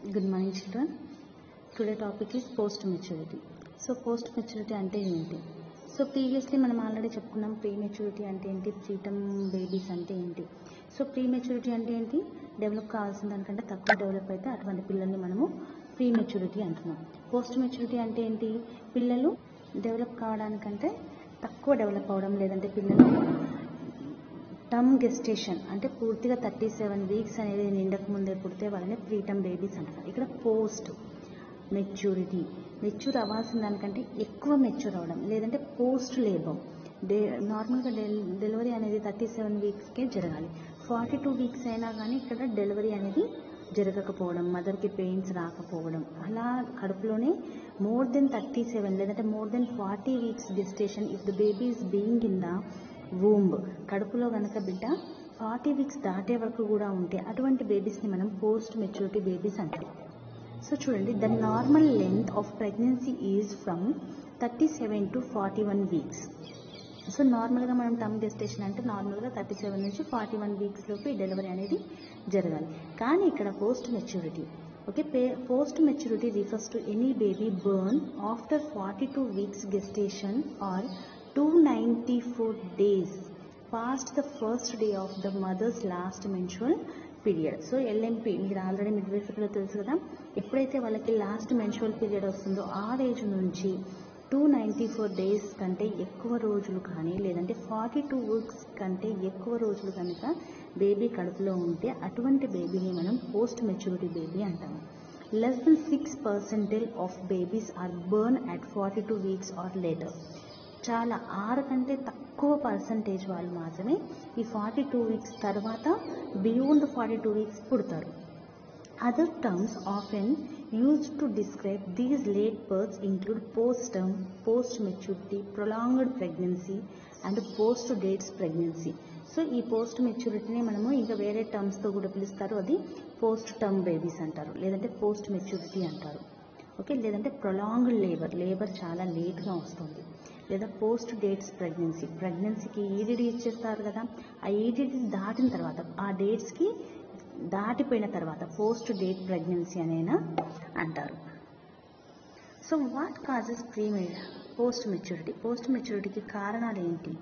Good morning, children. Today topic is post maturity. So post maturity ante enti? So previously మనం already చెప్పుకున్నాం pre maturity అంటే ఏంటి, preterm babies అంటే ఏంటి. So pre maturity అంటే ఏంటి, డెవలప్ కావాల్సిన దానికంటే తక్కువ డెవలప్ అయితే అటువంటి పిల్లల్ని మనము ప్రీ మెచ్యూరిటీ అంటున్నాం. పోస్ట్ మెచ్యూరిటీ అంటే ఏంటి, పిల్లలు డెవలప్ కావడానికంటే తక్కువ డెవలప్ అవ్వడం, లేదంటే పిల్లలు టర్మ్ గెస్టేషన్ అంటే పూర్తిగా 37 వీక్స్ అనేది నిండక ముందే పుడితే వాళ్ళని ప్రీటమ్ బేబీస్ అంటారు. ఇక్కడ పోస్ట్ మెచ్యూరిటీ, మెచ్యూర్ అవ్వాల్సిన దానికంటే ఎక్కువ మెచ్యూర్ అవ్వడం, లేదంటే పోస్ట్ లేబర్. నార్మల్గా డెలివరీ అనేది 37 వీక్స్కే జరగాలి. 42 వీక్స్ అయినా కానీ ఇక్కడ డెలివరీ అనేది జరగకపోవడం, మదర్కి పెయిన్స్ రాకపోవడం, అలా కడుపులోనే మోర్ దెన్ 37 లేదంటే more than 40 weeks gestation if the baby is being in the womb, కడుపులో కనుక బిడ్డ 40 వీక్స్ దాటే వరకు కూడా ఉంటే అటువంటి బేబీస్ని మనం పోస్ట్ మెచ్యూరిటీ బేబీస్ అంటాం. సో చూడండి, the normal length of pregnancy is from 37 to 41 weeks. So నార్మల్గా మనం టర్మ్ గెస్టేషన్ అంటే నార్మల్గా 37 నుంచి 41 వీక్స్ లోపు ఈ డెలివరీ అనేది జరగాలి. కానీ ఇక్కడ post maturity, okay, post maturity refers to any baby born after 42 weeks gestation or 294 days past the first day of the mother's last menstrual period. So LMP మీరు ఆల్రెడీ మిడ్వైఫరీలో తెలుసు కదా, ఎప్పుడైతే వాళ్ళకి లాస్ట్ మెన్స్ట్రువల్ పీరియడ్ వస్తుందో ఆ age నుంచి 294 days కంటే ఎక్కువ రోజులు కానీ, లేదంటే 42 వీక్స్ కంటే ఎక్కువ రోజులు కనుక బేబీ కడుపులో ఉంటే అటువంటి బేబీని మనం పోస్ట్ మెచ్యూరిటీ బేబీ అంటాము. Less than 6% of babies are born at 42 weeks or later. చాలా 6 కంటే తక్కువ పర్సంటేజ్ వాళ్ళు మాత్రమే ఈ 42 వీక్స్ తర్వాత బియాండ్ 42 వీక్స్ పుడతారు. Other terms often used to describe these late births include post term, post maturity, prolonged pregnancy and post dates pregnancy. So ఈ post మెచ్యూరిటీని మనము ఇంకా వేరే టర్మ్స్తో కూడా పిలుస్తారు, అది పోస్ట్ టర్మ్ బేబీస్ అంటారు, లేదంటే పోస్ట్ మెచ్యూరిటీ అంటారు. ఓకే, లేదంటే ప్రొలాంగ్డ్ లేబర్ చాలా లేట్గా వస్తుంది, లేదా పోస్ట్ డేట్స్ ప్రెగ్నెన్సీ, ప్రెగ్నెన్సీకి ఈడీడీ ఇచ్చేస్తారు కదా, ఆ ఈడీడీ దాటిన తర్వాత, ఆ డేట్స్కి దాటిపోయిన తర్వాత పోస్ట్ డేట్ ప్రెగ్నెన్సీ అనేనా అంటారు. So what causes post maturity, post మెచ్యూరిటీకి కారణాలు ఏంటి?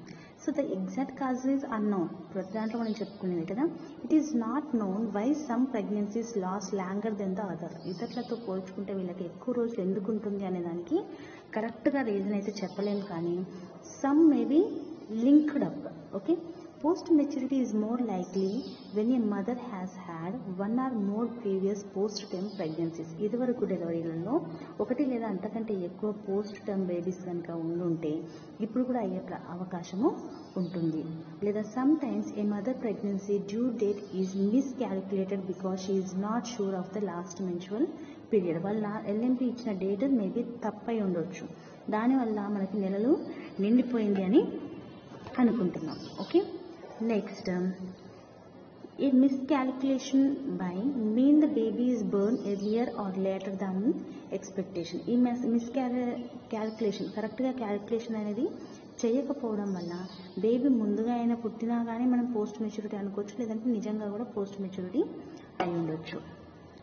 So the exact cause is unknown. ప్రతి దాంట్లో మనం చెప్పుకునేది కదా, it is not known why some pregnancies last longer than the other. ఇతరులతో పోల్చుకుంటే వీళ్ళకి ఎక్కువ రోజులు ఎందుకు ఉంటుంది అనే దానికి కరెక్ట్గా రీజన్ అయితే చెప్పలేము, కానీ some may be linked up. Okay, post maturity is more likely when a mother has had 1 or more previous post term pregnancies. ఇదివరకు డెలివరీలలో 1 లేదా అంతకంటే ఎక్కువ పోస్ట్ టర్మ్ బేబీస్ కనుక ఉండుంటే ఇప్పుడు కూడా అయ్యే అవకాశము ఉంటుంది. లేదా sometimes a mother pregnancy due date is miscalculated because she is not sure of the last menstrual period. వాళ్ళ ఎల్ఎంపీ ఇచ్చిన డేట్ మేబీ తప్పై ఉండొచ్చు, దానివల్ల మనకి నెలలు నిండిపోయింది అని అనుకుంటున్నాం. Okay, next a miscalculation by mean the baby is born earlier or later than expectation. ఈ క్యాలిక్యులేషన్ కరెక్ట్గా క్యాలిక్యులేషన్ అనేది చేయకపోవడం వల్ల బేబీ ముందుగా అయినా పుట్టినా కానీ మనం పోస్ట్ మెచ్యూరిటీ అనుకోవచ్చు, లేదంటే నిజంగా కూడా పోస్ట్ మెచ్యూరిటీ అయి ఉండొచ్చు.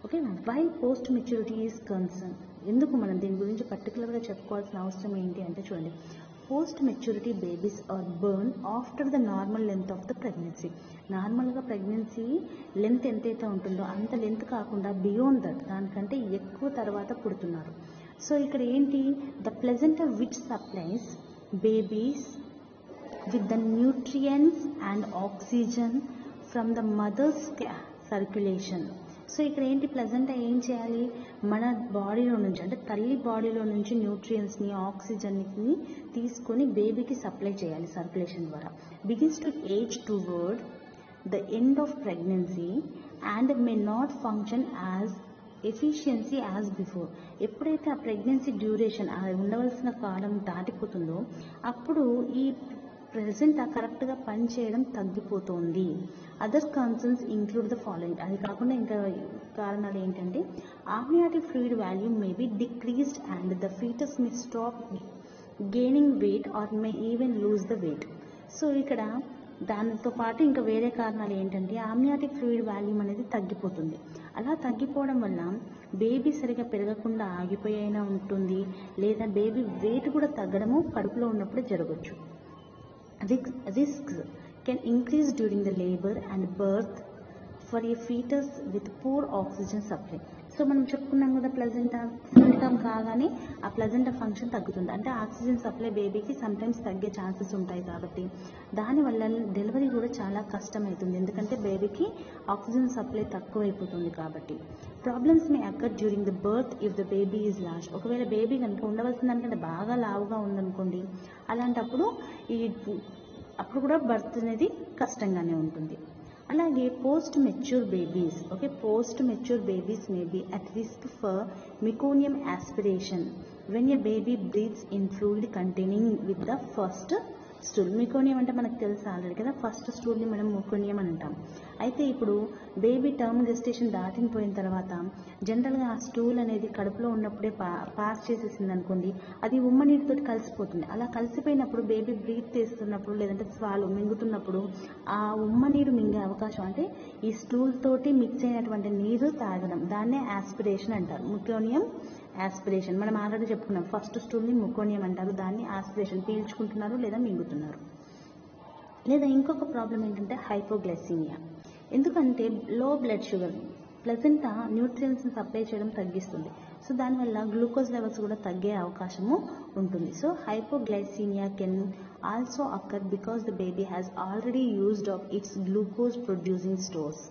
Okay, why post maturity is concern, ఎందుకు మనం దీని గురించి పర్టికులర్గా చెప్పుకోవాల్సిన అవసరం ఏంటి అంటే చూడండి, post maturity babies are born after the normal length of the pregnancy. నార్మల్గా ప్రెగ్నెన్సీ లెంత్ ఎంతైతే ఉంటుందో అంత లెంత్ కాకుండా బియాండ్ దట్, దానికంటే ఎక్కువ తర్వాత పుడుతున్నారు. సో ఇక్కడ ఏంటి, the placenta which supplies babies with the nutrients and oxygen from the mother's circulation. So ఇక్కడ ఏంటి, ప్లెజెంట్ ఏం చేయాలి, మన బాడీలో నుంచి అంటే తల్లి బాడీలో నుంచి న్యూట్రియంట్స్ని, ఆక్సిజన్ని తీసుకొని బేబీకి సప్లై చేయాలి సర్క్యులేషన్ ద్వారా. Begins to age towards the end of pregnancy and may not function as efficiency as before. ఎప్పుడైతే ఆ ప్రెగ్నెన్సీ డ్యూరేషన్ ఉండవలసిన కాలం దాటిపోతుందో అప్పుడు ఈ ప్రెజెంట్ కరెక్ట్గా పనిచేయడం తగ్గిపోతుంది. Other concerns include the following. అది కాకుండా ఇంకా కారణాలు ఏంటంటే, amniotic fluid volume may be decreased and the foetus may stop gaining weight or may even lose the weight. So ఇక్కడ దానితో పాటు ఇంకా వేరే కారణాలు ఏంటంటే, ఆమ్నియాటిక్ ఫ్లూయిడ్ వాల్యూమ్ అనేది తగ్గిపోతుంది. అలా తగ్గిపోవడం వల్ల బేబీ సరిగా పెరగకుండా ఆగిపోయినా ఉంటుంది, లేదా బేబీ వెయిట్ కూడా తగ్గడము కడుపులో ఉన్నప్పుడు జరగవచ్చు. Risks can increase during the labor and birth for a fetus with poor oxygen supply. So మనం చెప్పుకున్నాం కదా, ప్లజెంటా ఫుల్ టర్మ్ కాగానే ఆ ప్లజెంటా ఫంక్షన్ తగ్గుతుంది, అంటే ఆక్సిజన్ సప్లై బేబీకి సమ్టైమ్స్ తగ్గే ఛాన్సెస్ ఉంటాయి. కాబట్టి దానివల్ల డెలివరీ కూడా చాలా కష్టమవుతుంది, ఎందుకంటే బేబీకి ఆక్సిజన్ సప్లై తక్కువైపోతుంది. కాబట్టి problems may occur during the birth if the baby is large. ఒకవేళ బేబీ కనుక ఉండవలసిన దానికంటే బాగా లావుగా ఉందనుకోండి, అలాంటప్పుడు అప్పుడు కూడా బర్త్ అనేది కష్టంగానే ఉంటుంది. అలాగే post mature babies, okay, post mature babies may be at risk for meconium aspiration when a baby breathes in fluid containing with the first stool. Meconium అంటే మనకు తెలుసు ఆల్రెడీ కదా, ఫస్ట్ స్టూల్ని మనం మెకోనియం అని అంటాం. అయితే ఇప్పుడు బేబీ టర్మ్ గెస్టేషన్ దాటిపోయిన తర్వాత జనరల్గా ఆ స్టూల్ అనేది కడుపులో ఉన్నప్పుడే పాస్ చేసేసింది అనుకోండి, అది ఉమ్మ నీటితో కలిసిపోతుంది. అలా కలిసిపోయినప్పుడు బేబీ బ్రీత్ చేస్తున్నప్పుడు లేదంటే మింగుతున్నప్పుడు ఆ ఉమ్మ నీరు మింగే అవకాశం, అంటే ఈ స్టూల్ తోటి మిక్స్ అయినటువంటి నీరు తాగడం, దాన్నే ఆస్పిరేషన్ అంటారు, మెకోనియం ఆస్పిరేషన్. మనం ఆల్రెడీ చెప్పుకున్నాం, ఫస్ట్ స్టూల్ని మెకోనియం అంటారు, దాన్ని ఆస్పిరేషన్, పీల్చుకుంటున్నారు లేదా మింగుతున్నారు. లేదా ఇంకొక ప్రాబ్లం ఏంటంటే హైపోగ్లైసీమియా. ఎందుకంటే లో బ్లడ్ షుగర్ ప్లజెంటా న్యూట్రియన్స్ని సప్లై చేయడం తగ్గిస్తుంది. సో దానివల్ల గ్లూకోజ్ లెవెల్స్ కూడా తగ్గే అవకాశము ఉంటుంది. So hypoglycaemia can also occur because the baby has already used of its glucose producing stores.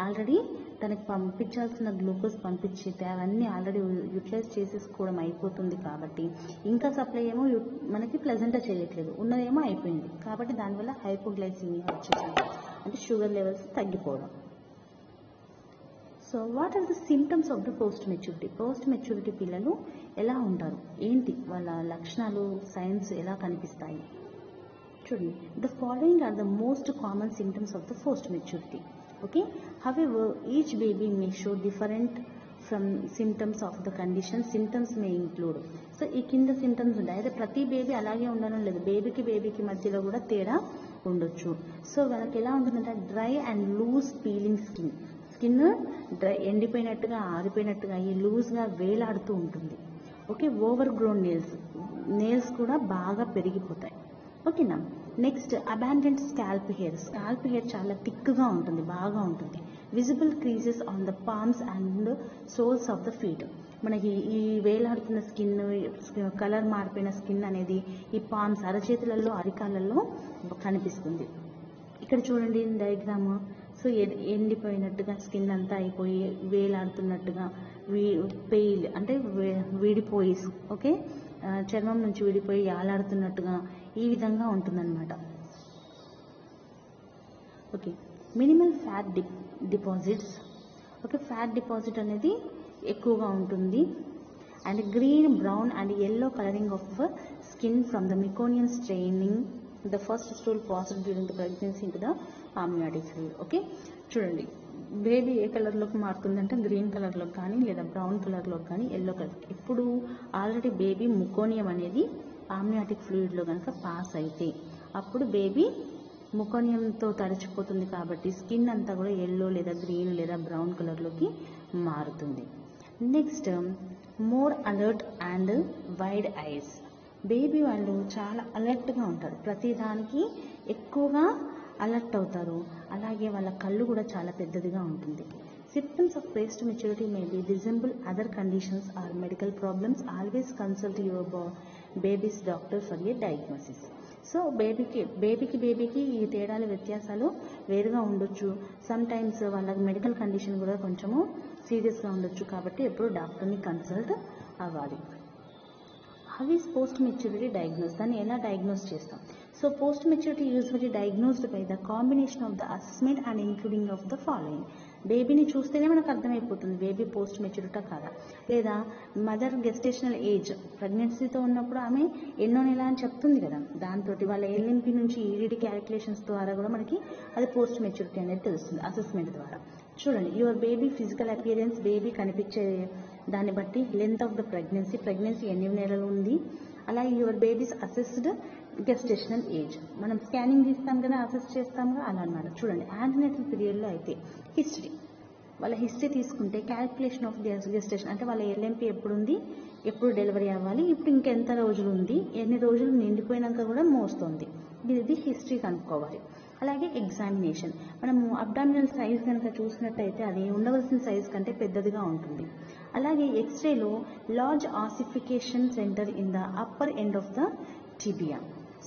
Already తనకి పంపించాల్సిన గ్లూకోజ్ పంపించితే అవన్నీ ఆల్రెడీ యూటిలైజ్ చేసేసుకోవడం అయిపోతుంది. కాబట్టి ఇంకా సప్లై ఏమో మనకి ప్లెజెంటా చేయట్లేదు, ఉన్నదేమో అయిపోయింది. కాబట్టి దానివల్ల హైపోగ్లైసీమియా వచ్చేసింది, అంటే షుగర్ లెవెల్స్ తగ్గిపోవడం. So what are the symptoms of the post maturity? Post maturity పిల్లలు ఎలా ఉంటారు, ఏంటి వాళ్ళ లక్షణాలు, సైన్స్ ఎలా కనిపిస్తాయి చూడండి. The following are the most common symptoms of the post maturity. Okay, however each baby may show different from symptoms of the condition. Symptoms may include, so ఈ కింద సిమ్టమ్స్ ఉంటాయి. అయితే ప్రతి బేబీ అలాగే ఉండడం లేదు, బేబీకి మధ్యలో కూడా తేడా ఉండొచ్చు. సో వాళ్ళకి ఎలా ఉంటుందంటే dry and loose peeling skin dry, ఎండిపోయినట్టుగా ఆరిపోయినట్టుగా ఈ లూజ్గా వేలాడుతూ ఉంటుంది. ఓకే, ఓవర్ గ్రోన్ నేల్స్ కూడా బాగా పెరిగిపోతాయి. ఓకేనా. నెక్స్ట్ అబాండెంట్ స్కాల్ప్ హెయిర్ చాలా థిక్గా ఉంటుంది, బాగా ఉంటుంది. Visible creases on the palms and souls of the feet. మనకి ఈ వేలాడుతున్న స్కిన్, కలర్ మారిపోయిన స్కిన్ అనేది ఈ పామ్స్, అరచేతులలో అరికాళ్ళల్లో కనిపిస్తుంది. ఇక్కడ చూడండి డయాగ్రామ్. సో ఎండిపోయినట్టుగా స్కిన్ అంతా అయిపోయి వేలాడుతున్నట్టుగా, పెయిల్ అంటే విడిపోయి, ఓకే, చర్మం నుంచి విడిపోయి యాలాడుతున్నట్టుగా ఈ విధంగా ఉంటుందన్నమాట. Okay, minimal fat deposits. Okay, fat deposit అనేది ఎక్కువగా ఉంటుంది. And green, brown and yellow colouring of skin from the meconium straining the first stool passed during the pregnancy into the amniotic fluid. Okay, చూడండి baby ఏ కలర్లోకి మారుతుందంటే green కలర్లోకి కానీ, లేదా brown కలర్లోకి కానీ, ఎల్లో కలర్. ఇప్పుడు ఆల్రెడీ బేబీ మెకోనియం అనేది amniotic ఫ్లూయిడ్లో కనుక పాస్ అయితే అప్పుడు బేబీ మెకోనియంతో తడిచిపోతుంది. కాబట్టి స్కిన్ అంతా కూడా ఎల్లో లేదా గ్రీన్ లేదా బ్రౌన్ కలర్లోకి మారుతుంది. Next more alert and wide ice. Baby వాళ్ళు చాలా అలర్ట్గా ఉంటారు, ప్రతిదానికి ఎక్కువగా అలర్ట్ అవుతారు. అలాగే వాళ్ళ కళ్ళు కూడా చాలా పెద్దదిగా ఉంటుంది. Symptoms of post maturity may be resemble other conditions or medical problems. Always consult your baby's doctor for a diagnosis. So బేబీకి ఈ తేడాలు, వ్యత్యాసాలు వేరుగా ఉండొచ్చు. సమ్ టైమ్స్ వాళ్ళ మెడికల్ కండిషన్ కూడా కొంచెము సీరియస్గా ఉండొచ్చు. కాబట్టి ఎప్పుడు డాక్టర్ని కన్సల్ట్ అవ్వాలి. How is post maturity diagnose? దాన్ని ఎలా డయాగ్నోస్ చేస్తాం? So post maturity usually diagnosed by the combination of the assessment and including of the following. బేబీని చూస్తేనే మనకు అర్థమైపోతుంది బేబీ పోస్ట్ మెచ్యూరిటీ కాదా. లేదా మదర్ గెస్టేషనల్ ఏజ్, ప్రెగ్నెన్సీతో ఉన్నప్పుడు ఆమె ఎన్నో నెల అని చెప్తుంది కదా, దాంతో వాళ్ళ ఎల్ఎంపీ నుంచి ఈడీడీ క్యాలిక్యులేషన్స్ ద్వారా కూడా మనకి అది పోస్ట్ మెచ్యూరిటీ అనేది తెలుస్తుంది అసెస్మెంట్ ద్వారా. చూడండి, your baby physical appearance, baby కనిపించే దాన్ని బట్టి, లెంత్ ఆఫ్ ద ప్రెగ్నెన్సీ ఎన్ని నెలలు ఉంది, అలాగే your babies assessed gestational age. మనం స్కానింగ్ తీస్తాం కదా, అసెస్ చేస్తాం కదా, అలా అన్నమాట. చూడండి యాంటీనేటల్ పీరియడ్లో అయితే హిస్టరీ, వాళ్ళ హిస్టరీ తీసుకుంటే క్యాల్కులేషన్ ఆఫ్ గెస్టేషన్ అంటే వాళ్ళ ఎల్ఎంపీ ఎప్పుడు ఉంది, ఎప్పుడు డెలివరీ అవ్వాలి, ఇప్పుడు ఇంకెంత రోజులు ఉంది, ఎన్ని రోజులు నిండిపోయినాక కూడా మోస్తుంది, ఇది హిస్టరీ కనుక్కోవాలి. అలాగే ఎగ్జామినేషన్, మనము అబ్డామినల్ సైజ్ కనుక చూసినట్టయితే అది ఉండవలసిన సైజ్ కంటే పెద్దదిగా ఉంటుంది. అలాగే ఎక్స్రేలో large ossification centre in the upper end of the tibia.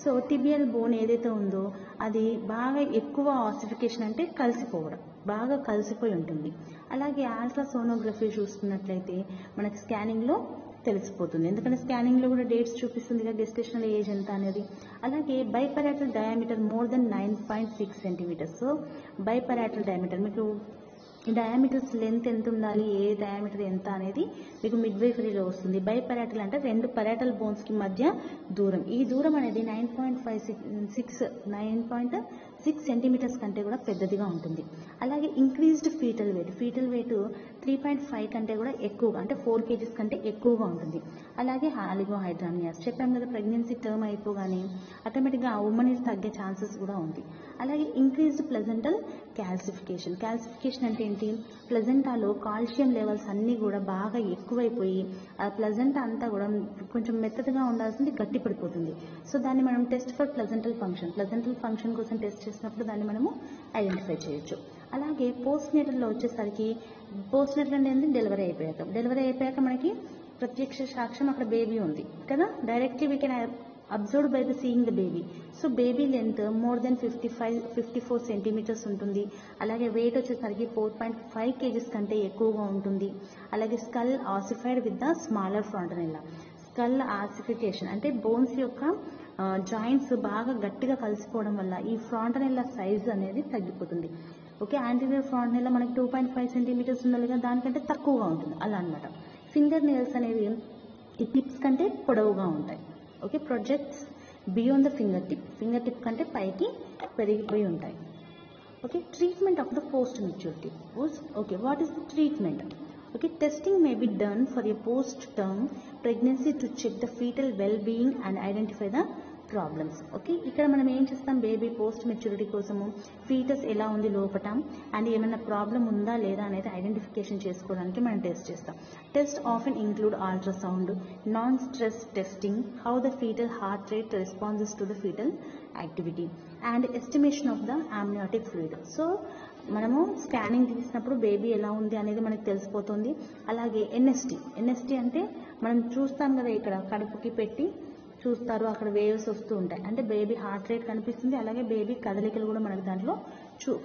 So tibial bone ఏదైతే ఉందో అది బాగా ఎక్కువ ఆసిఫికేషన్ అంటే కలిసిపోవడం, బాగా కలిసిపోయి ఉంటుంది. అలాగే అల్ట్రాసోనోగ్రఫీ చూసుకున్నట్లయితే మనకి స్కానింగ్లో తెలిసిపోతుంది, ఎందుకంటే స్కానింగ్లో కూడా డేట్స్ చూపిస్తుంది కదా గెస్టేషనల్ ఏజ్ ఎంత అనేది. అలాగే biparietal diameter more than 9.6 centimetres. So biparietal diameter మీకు ఈ డయామీటర్స్ లెంత్ ఎంత ఉండాలి, ఏ డయామీటర్ ఎంత అనేది మీకు మిడ్వైఫరీలో వస్తుంది. బైపరాటల్ అంటే 2 పరాటల్ బోన్స్కి మధ్య దూరం, ఈ దూరం అనేది 9.6 సెంటీమీటర్స్ కంటే కూడా పెద్దదిగా ఉంటుంది. అలాగే ఇంక్రీజ్డ్ ఫీటల్ వెయిట్ 3.5 కంటే కూడా ఎక్కువగా అంటే 4 kgs కంటే ఎక్కువగా ఉంటుంది. అలాగే ఆలిగోహైడ్రామియాస్ చెప్పాం కదా, ప్రెగ్నెన్సీ టర్మ్ అయిపోగానే ఆటోమేటిక్గా ఆ ఉమెన్ తగ్గే ఛాన్సెస్ కూడా ఉంది. అలాగే ఇంక్రీజ్డ్ ప్లజెంటల్ క్యాల్సిఫికేషన్ అంటే ఏంటి, ప్లజెంటాలో కాల్షియం లెవెల్స్ అన్నీ కూడా బాగా ఎక్కువైపోయి ఆ ప్లజెంటా అంతా కూడా కొంచెం మెత్తగా ఉండాల్సింది గట్టి పడిపోతుంది. సో దాన్ని మనం టెస్ట్ ఫర్ ప్లజెంటల్ ఫంక్షన్ కోసం టెస్ట్ చేసినప్పుడు దాన్ని మనము ఐడెంటిఫై చేయొచ్చు. అలాగే పోస్ట్ నేటల్లో వచ్చేసరికి, పోస్ట్ నేటల్ అనేది డెలివరీ అయిపోయాక మనకి ప్రత్యక్ష సాక్ష్యం అక్కడ బేబీ ఉంది కదా, directly we can observed by the seeing the baby. So baby length more than 54 centimetres ఉంటుంది. అలాగే వెయిట్ వచ్చేసరికి 4.5 kgs కంటే ఎక్కువగా ఉంటుంది. అలాగే skull ossified with the smaller fontanelle. Skull ossification అంటే బోన్స్ యొక్క జాయింట్స్ బాగా గట్టిగా కలిసిపోవడం వల్ల ఈ ఫ్రాంటనెల్లా సైజ్ అనేది తగ్గిపోతుంది. ఓకే, యాంటీరియర్ ఫ్రాంటనెల్లా మనకి 2.5 సెంటీమీటర్స్ ఉండాలి కదా, దానికంటే తక్కువగా ఉంటుంది అలా అనమాట. ఫింగర్ నెయిల్స్ అనేవి ఈ టిప్స్ కంటే పొడవుగా ఉంటాయి. Okay, projects beyond the finger tip కంటే పైకి పెరిగిపోయి ఉంటాయి. Okay, treatment of the post maturity. Okay, what is the treatment? Okay, testing may be done for a post term pregnancy to check the foetal well being and identify the problems. Okay, ఇక్కడ మనం ఏం చేస్తాం, baby post maturity కోసము foetus ఎలా ఉంది లోపట and ఏమైనా problem ఉందా లేదా అనేది ఐడెంటిఫికేషన్ చేసుకోవడానికి మనం టెస్ట్ చేస్తాం. Test often include ultrasound, non stress testing, how the foetal heart rate responses to the foetal activity and estimation of the amniotic fluid. So మనము స్కానింగ్ తీసినప్పుడు బేబీ ఎలా ఉంది అనేది మనకు తెలిసిపోతుంది. అలాగే ఎన్ఎస్టీ అంటే మనం చూస్తాం కదా, ఇక్కడ కడుపుకి పెట్టి చూస్తారు, అక్కడ వేవ్స్ వస్తూ ఉంటాయి, అంటే బేబీ హార్ట్ రేట్ కనిపిస్తుంది, అలాగే బేబీ కదలికలు కూడా మనకు దాంట్లో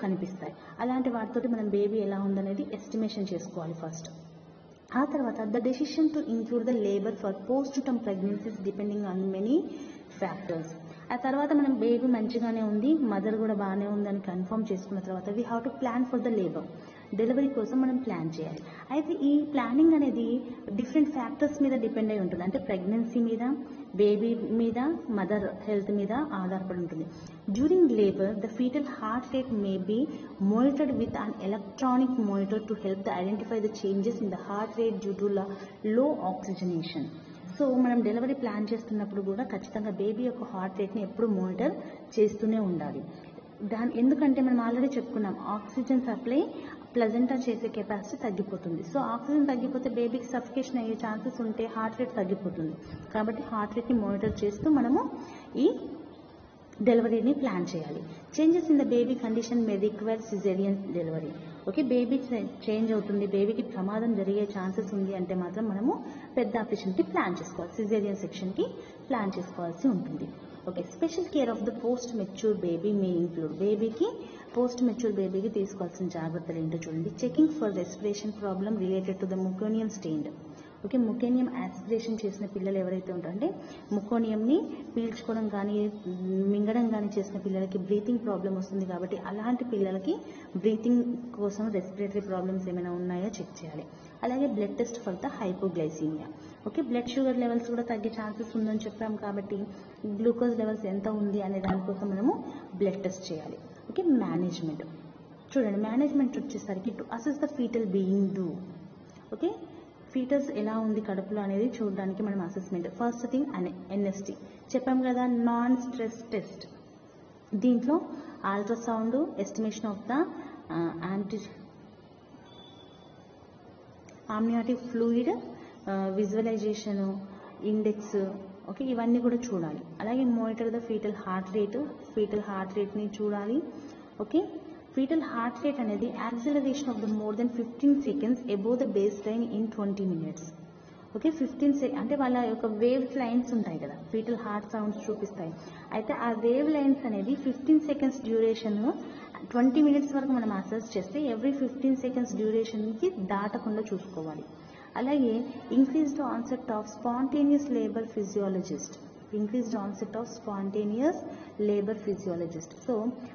కనిపిస్తాయి. అలాంటి వాటితోటి మనం బేబీ ఎలా ఉందనేది ఎస్టిమేషన్ చేసుకోవాలి ఫస్ట్. ఆ తర్వాత the decision to include the labour for post term pregnancies depending on many factors. ఆ తర్వాత మనం బేబీ మంచిగానే ఉంది, మదర్ కూడా బాగానే ఉందని కన్ఫర్మ్ చేసుకున్న తర్వాత we have to plan for the labour. Delivery కోసం మనం ప్లాన్ చేయాలి. అయితే ఈ ప్లానింగ్ అనేది డిఫరెంట్ ఫ్యాక్టర్స్ మీద డిపెండ్ అయి ఉంటుంది, అంటే ప్రెగ్నెన్సీ మీద, బేబీ మీద, మదర్ హెల్త్ మీద ఆధారపడి ఉంటుంది. During labour the foetal heart rate may be monitored with an electronic monitor to help the identify the changes in the heart rate due to low oxygenation. So మనం delivery plan చేస్తున్నప్పుడు కూడా ఖచ్చితంగా baby యొక్క heart రేట్ని ఎప్పుడు monitor చేస్తూనే ఉండాలి. ఎందుకంటే మనం ఆల్రెడీ చెప్పుకున్నాం, ఆక్సిజన్ సప్లై ప్లజెంటా చేసే కెపాసిటీ తగ్గిపోతుంది. సో ఆక్సిజన్ తగ్గిపోతే బేబీకి సఫికేషన్ అయ్యే ఛాన్సెస్ ఉంటే హార్ట్ రేట్ తగ్గిపోతుంది. కాబట్టి హార్ట్ రేట్ని మానిటర్ చేస్తూ మనము ఈ డెలివరీని ప్లాన్ చేయాలి. Changes in the baby condition may require caesarean delivery. Okay, baby change అవుతుంది, బేబీకి ప్రమాదం జరిగే ఛాన్సెస్ ఉంది అంటే మాత్రం మనము పెద్ద ఆపరేషన్కి ప్లాన్ చేసుకోవాలి, సిజేరియన్ సెక్షన్కి ప్లాన్ చేసుకోవాల్సి ఉంటుంది. Okay, special care of the post mature baby may include. బేబీకి పోస్ట్ మెచ్యూర్ బేబీకి తీసుకోవాల్సిన జాగ్రత్తలు ఏంటో చూడండి. Checking for respiration problem related to the meconium stain. Okay, meconium aspiration చేసిన పిల్లలు ఎవరైతే ఉంటారో, అంటే ముకోనియంని పీల్చుకోవడం కానీ మింగడం కానీ చేసిన పిల్లలకి బ్రీతింగ్ ప్రాబ్లం వస్తుంది. కాబట్టి అలాంటి పిల్లలకి బ్రీతింగ్ కోసం రెస్పిరేటరీ ప్రాబ్లమ్స్ ఏమైనా ఉన్నాయో చెక్ చేయాలి. అలాగే blood test for the hypoglycaemia. Okay, blood sugar levels కూడా తగ్గే ఛాన్సెస్ ఉందని చెప్పాం, కాబట్టి గ్లూకోజ్ లెవెల్స్ ఎంత ఉంది అనే దానికోసం మనము బ్లడ్ టెస్ట్ చేయాలి. ఓకే, మేనేజ్మెంట్ చూడండి. మేనేజ్మెంట్ వచ్చేసరికి to assess the foetal being do. Okay, foetus ఎలా ఉంది కడుపులో అనేది చూడడానికి మనం అసెస్మెంట్. ఫస్ట్ థింగ్ ఎన్ఎస్టీ చెప్పాం కదా, నాన్ స్ట్రెస్ టెస్ట్. దీంట్లో ultrasound, estimation of the amniotic fluid visualisation, index, okay, ఇవన్నీ కూడా చూడాలి. అలాగే మానిటర్ ద ఫీటల్ హార్ట్ రేట్ని చూడాలి. ఓకే, ఫీటల్ హార్ట్ రేట్ అనేది acceleration of the more than 15 seconds above the base line in 20 minutes. Okay, 15 అంటే వాళ్ళ యొక్క వేవ్ లైన్స్ ఉంటాయి కదా, ఫీటల్ హార్ట్ సౌండ్స్ చూపిస్తాయి. అయితే ఆ వేవ్ లైన్స్ అనేది 15 seconds డ్యూరేషన్ 20 minutes వరకు మనం అసెస్ చేస్తే ఎవ్రీ 15 seconds డ్యూరేషన్కి దాటకుండా చూసుకోవాలి. అలాగే increased onset of spontaneous labour physiologist. So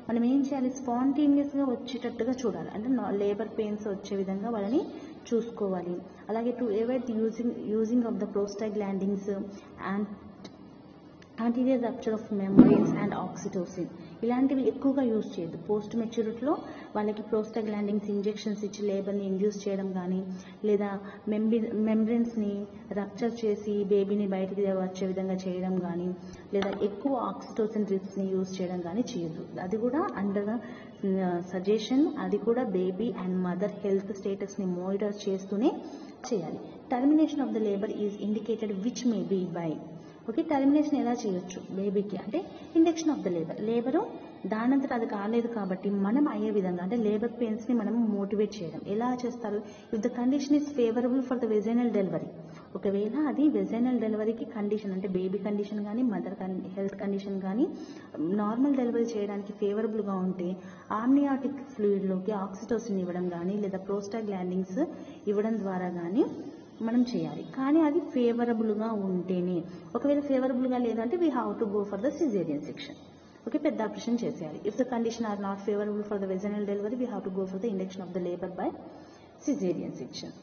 మనం ఏం చేయాలి, స్పాంటేనియస్గా వచ్చేటట్టుగా చూడాలి, అంటే లేబర్ పెయిన్స్ వచ్చే విధంగా వాళ్ళని చూసుకోవాలి. అలాగే to avoid using of the prostaglandins and anterior rupture of membranes and oxytocin, ఇలాంటివి ఎక్కువగా యూజ్ చేయొద్దు. పోస్ట్ మెచ్యూరిటీలో వాళ్ళకి ప్రోస్టాగ్లాండిన్స్ ఇంజెక్షన్స్ ఇచ్చి లేబర్ని ఇండ్యూస్ చేయడం కానీ, లేదా మెంబ్రెయిన్స్ని రప్చర్ చేసి బేబీని బయటికి వచ్చే విధంగా చేయడం కానీ, లేదా ఎక్కువ ఆక్సిటోసిన్ డ్రిప్స్ని యూజ్ చేయడం కానీ చేయొద్దు. అది కూడా అండర్ సజెషన్, అది కూడా బేబీ అండ్ మదర్ హెల్త్ స్టేటస్ని మానిటర్ చేస్తూనే చేయాలి. Termination of the labour is indicated which may be by. Okay, termination ఎలా చేయొచ్చు బేబీకి అంటే ఇండక్షన్ ఆఫ్ ద లేబరు దానంతట అది కాలేదు కాబట్టి మనం అయ్యే విధంగా అంటే లేబర్ పెయిన్స్ని మనం మోటివేట్ చేయడం. ఎలా చేస్తారు, if the condition is favourable for the vaginal delivery, ఒకవేళ అది వెజైనల్ డెలివరీకి కండిషన్ అంటే బేబీ కండిషన్ కానీ మదర్ హెల్త్ కండిషన్ కానీ నార్మల్ డెలివరీ చేయడానికి ఫేవరబుల్గా ఉంటే ఆమ్నియాటిక్ ఫ్లూయిడ్లోకి ఆక్సిటోసిన్ ఇవ్వడం కానీ లేదా ప్రోస్టాగ్లాండిన్స్ ఇవ్వడం ద్వారా కానీ మనం చేయాలి. కానీ అది ఫేవరబుల్గా ఉంటేనే, ఒకవేళ ఫేవరబుల్గా లేదంటే we have to go for the caesarean section. Okay, పెద్ద ఆపరేషన్ చేసేయాలి. If the condition or not favourable for the vaginal delivery we have to go for the induction of the labour by caesarean section.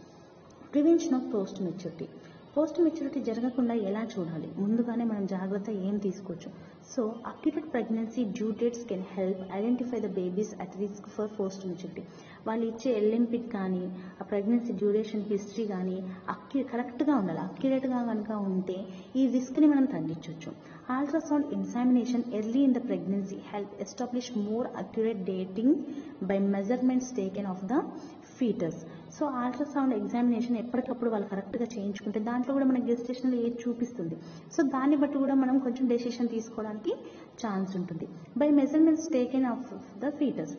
Prevention of post maturity జరగకుండా ఎలా చూడాలి, ముందుగానే మనం జాగ్రత్త ఏం తీసుకోవచ్చు. So accurate pregnancy due dates can help identify the babies at risk for post maturity. వాళ్ళు ఇచ్చే ఎల్ఎంపిక్ కానీ ఆ ప్రెగ్నెన్సీ డ్యూరేషన్ హిస్టరీ కానీ కరెక్ట్గా ఉండాలి. అక్యురేట్గా కనుక ఉంటే ఈ రిస్క్ని మనం తగ్గించవచ్చు. Ultrasound examination early in the pregnancy help establish more accurate dating by measurements taken of the foetus. So ultrasound examination ఎప్పటికప్పుడు వాళ్ళు కరెక్ట్గా చేయించుకుంటే దాంట్లో కూడా మనకి గెస్టేషనల్ ఏజ్ చూపిస్తుంది. సో దాన్ని బట్టి కూడా మనం కొంచెం డెసిషన్ తీసుకోవడానికి ఛాన్స్ ఉంటుంది. By measurements taken of the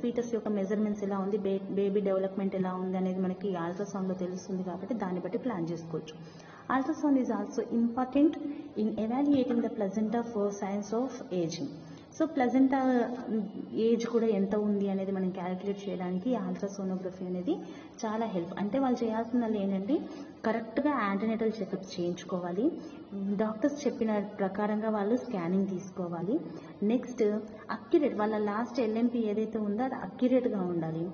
foetus యొక్క మెజర్మెంట్స్ ఎలా ఉంది, బేబీ డెవలప్మెంట్ ఎలా ఉంది అనేది మనకి అల్ట్రాసౌండ్లో తెలుస్తుంది కాబట్టి దాన్ని బట్టి ప్లాన్ చేసుకోవచ్చు. Ultrasound is also important in evaluating the placenta for science of ageing. So placenta age కూడా ఎంత ఉంది అనేది మనం క్యాలిక్యులేట్ చేయడానికి అల్ట్రాసోనోగ్రఫీ అనేది చాలా హెల్ప్. అంటే వాళ్ళు చేయాల్సింది ఏంటంటే కరెక్ట్గా యాంటీనేటల్ చెకప్ చేయించుకోవాలి, డాక్టర్స్ చెప్పిన ప్రకారంగా వాళ్ళు స్కానింగ్ తీసుకోవాలి. నెక్స్ట్ అక్యురేట్, వాళ్ళ లాస్ట్ ఎల్ఎంపి ఏదైతే ఉందో అది అక్యురేట్గా ఉండాలి.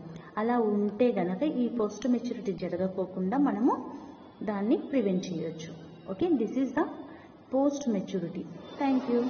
అలా ఉంటే గనక ఈ పోస్ట్ మెచ్యూరిటీ జరగకోకుండా మనము దాన్ని ప్రివెంట్ చేయొచ్చు. Okay, this is the post maturity. Thank you.